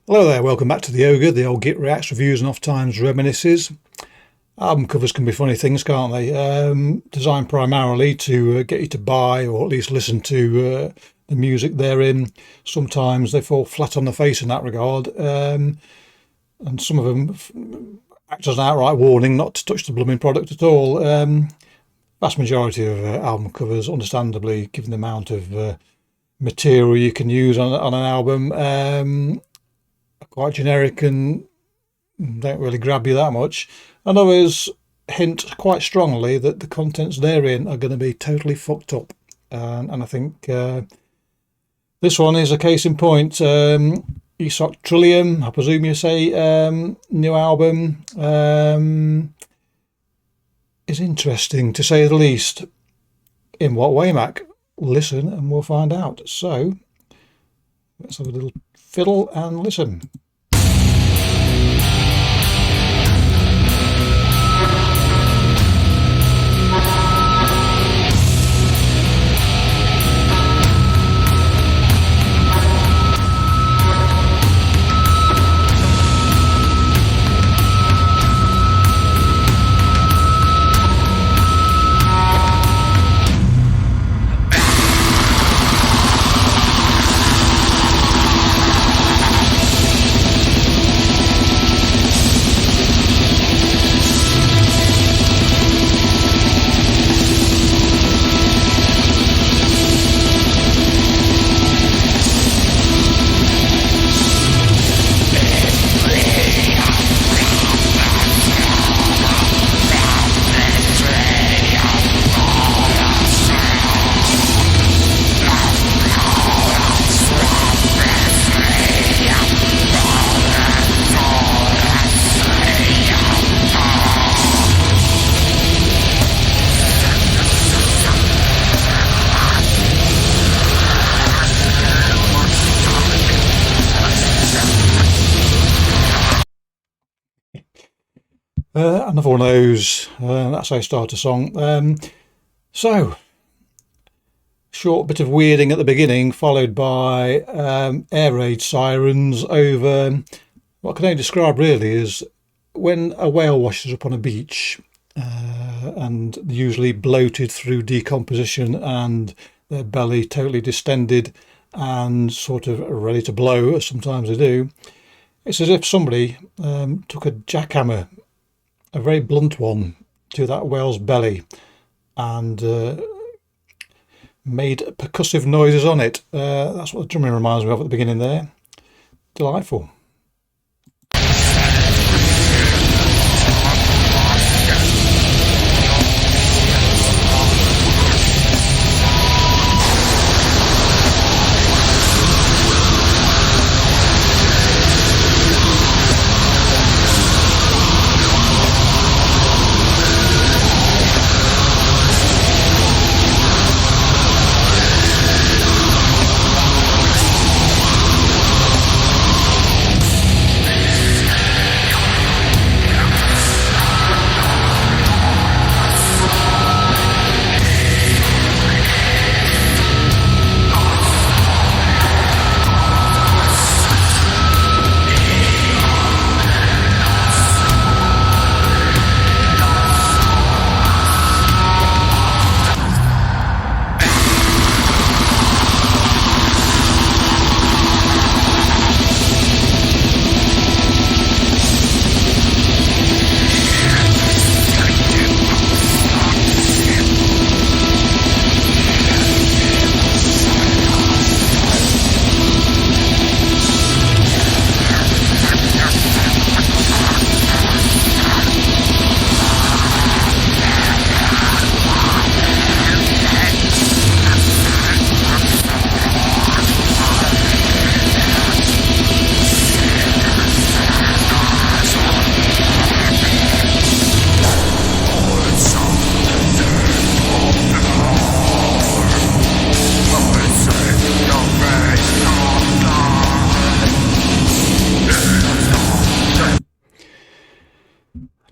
Hello there, welcome back to the Ogre, the old Git Reacts, Reviews and Oft-Times Reminisces. Album covers can be funny things, can't they? Designed primarily to get you to buy or at least listen to the music therein. Sometimes they fall flat on the face in that regard, and some of them act as an outright warning not to touch the blooming product at all. Vast majority of album covers, understandably, given the amount of material you can use on an album, quite generic and don't really grab you that much, and others hint quite strongly that the contents therein are going to be totally fucked up, and I think this one is a case in point. Esoctrilihum, I presume you say, new album, is interesting to say the least. In what way, Mac? Listen and we'll find out. So let's have a little fiddle and listen. Another one of those, that's how I start a song. So, short bit of weirding at the beginning, followed by air raid sirens over what can I describe really as when a whale washes up on a beach, and usually bloated through decomposition and their belly totally distended and sort of ready to blow, as sometimes they do. It's as if somebody took a jackhammer, a very blunt one, to that whale's belly and made percussive noises on it. That's what the drumming reminds me of at the beginning there. Delightful.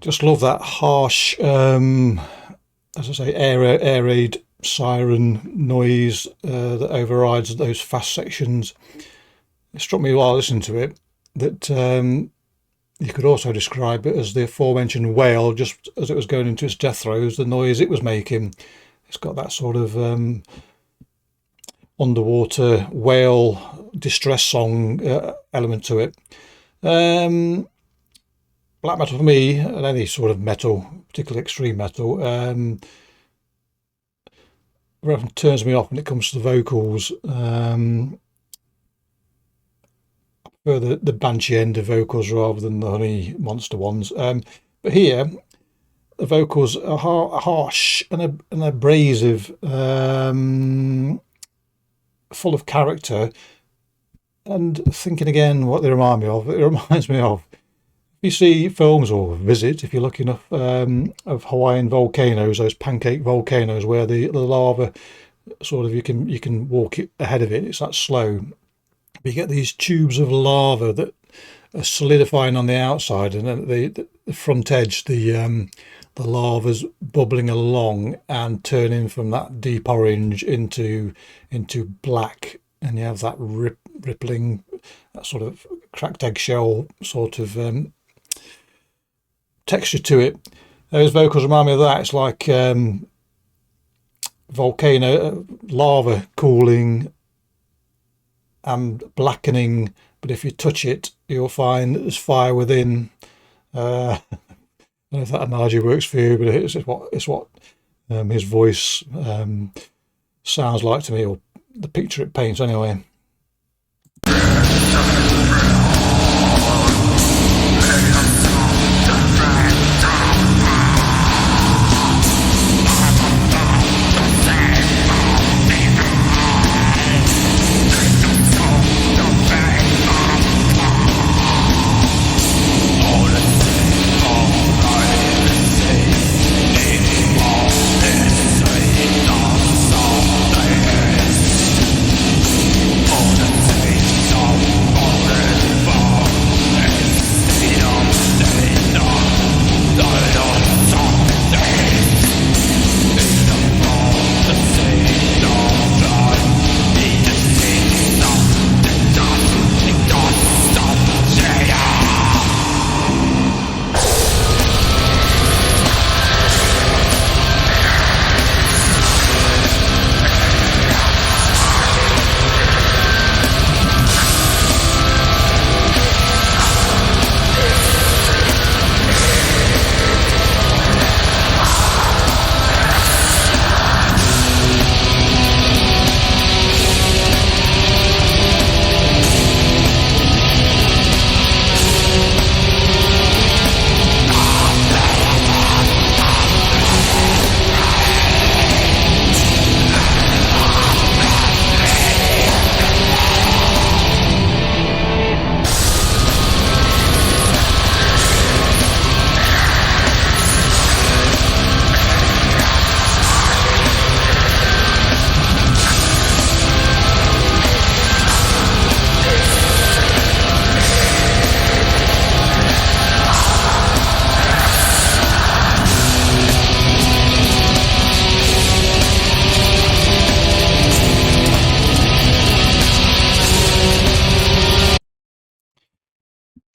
Just love that harsh, as I say, air raid siren noise that overrides those fast sections. It struck me while I listened to it that you could also describe it as the aforementioned whale, just as it was going into its death throes, the noise it was making. It's got that sort of underwater whale distress song element to it. Black metal for me, and any sort of metal, particularly extreme metal, often turns me off when it comes to the vocals. I prefer the banshee end of vocals rather than the honey monster ones. But here, the vocals are harsh and abrasive, full of character. And thinking again what they remind me of, it reminds me of, if you see films or visit, if you're lucky enough, of Hawaiian volcanoes, those pancake volcanoes where the lava sort of, you can walk ahead of it, it's that slow. But you get these tubes of lava that are solidifying on the outside, and then the front edge, the lava's bubbling along and turning from that deep orange into black, and you have that rippling, that sort of cracked eggshell sort of texture to it. Those vocals remind me of that. It's like volcano lava cooling and blackening, but if you touch it, you'll find that there's fire within. I don't know if that analogy works for you, but it's what his voice sounds like to me, or the picture it paints anyway.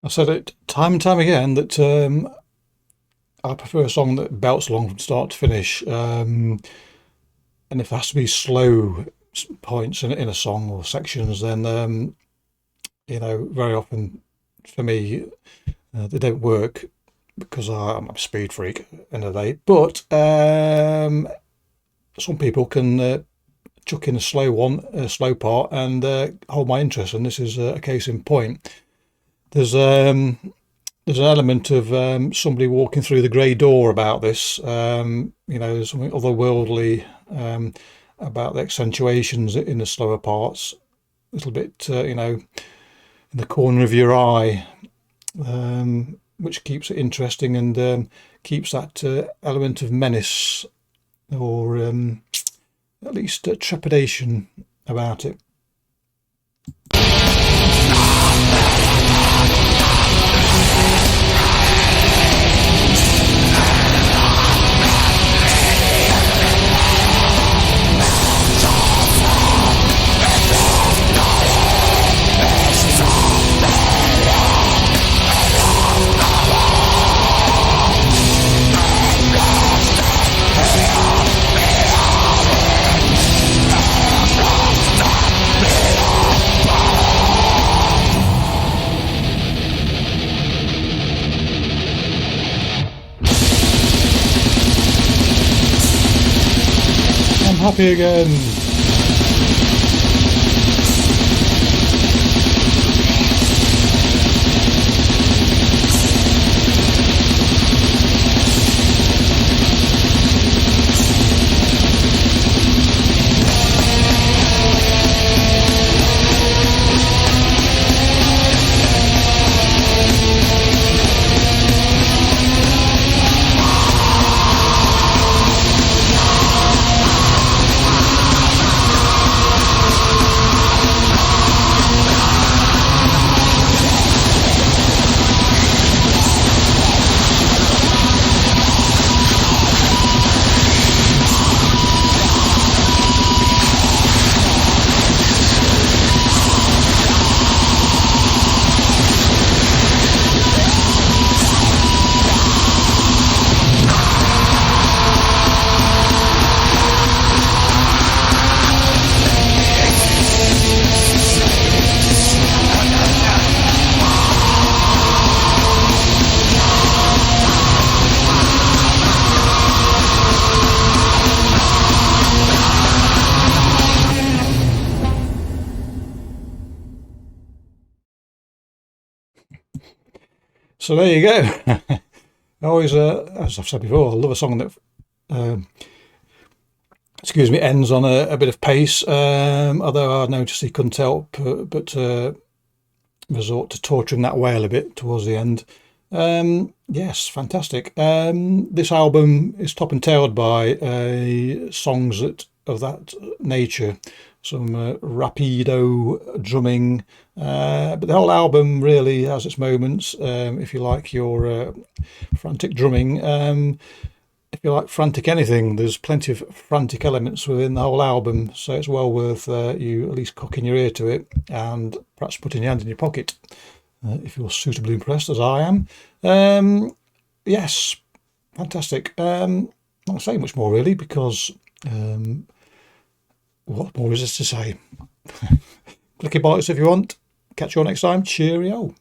I've said it time and time again that I prefer a song that belts along from start to finish. And if there has to be slow points in a song or sections, then very often for me they don't work, because I'm a speed freak end of the day. But some people can chuck in a slow part, and hold my interest, and this is a case in point. There's an element of somebody walking through the grey door about this. There's something otherworldly about the accentuations in the slower parts. A little bit, in the corner of your eye, which keeps it interesting and keeps that element of menace, or at least trepidation about it. happy again. So there you go. I always, as I've said before, I love a song that, excuse me, ends on a bit of pace. Although I noticed he couldn't help but resort to torturing that whale a bit towards the end. Yes, fantastic. This album is top and tailed by songs of that nature. Some rapido drumming, but the whole album really has its moments. If you like your frantic drumming, if you like frantic anything, there's plenty of frantic elements within the whole album, so it's well worth you at least cocking your ear to it and perhaps putting your hand in your pocket if you're suitably impressed, as I am. Yes, fantastic. Not saying much more really, because what more is there to say? Clicky bites if you want. Catch you all next time. Cheerio.